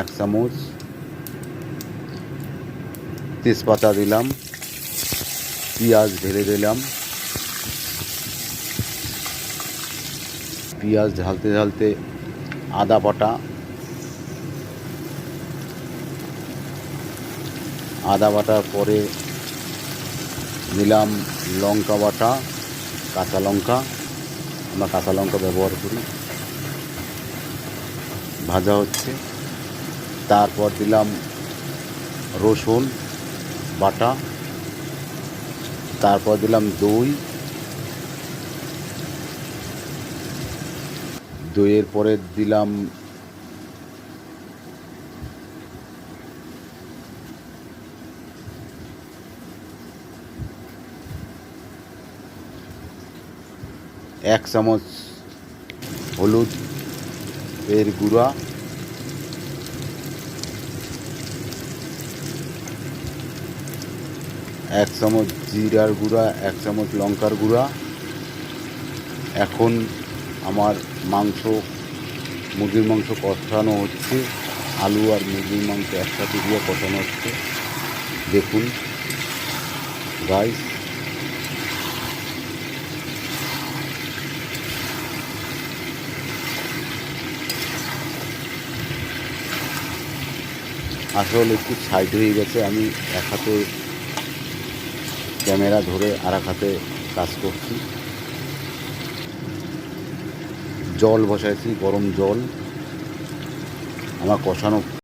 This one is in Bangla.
এক চামচ তেজপাতা দিলাম, পেঁয়াজ ঢেলে দিলাম। পেঁয়াজ ঢালতে ঢালতে আদা বাটা, আদা বাটার পরে দিলাম লঙ্কা বাটা, কাঁচা লঙ্কা, আমরা কাঁচা লঙ্কা ব্যবহার করি। ভাজা হচ্ছে, তারপর দিলাম রসুন বাটা, তারপর দিলাম দই, দইয়ের পরে দিলাম এক চামচ হলুদ এর গুঁড়া, এক চামচ জিরার গুঁড়া, এক চামচ লঙ্কার গুঁড়া। এখন আমার মুরগির মাংস কষানো হচ্ছে, আলু আর মুরগির মাংস একসাথে দিয়ে কষানো হচ্ছে। দেখুন গাইস, আসলে একটু সাইড হয়ে গেছে, আমি এক হাতে ক্যামেরা ধরে আর এক হাতে কাজ করছি। জল বসাইছি, গরম জল। আমার কষানো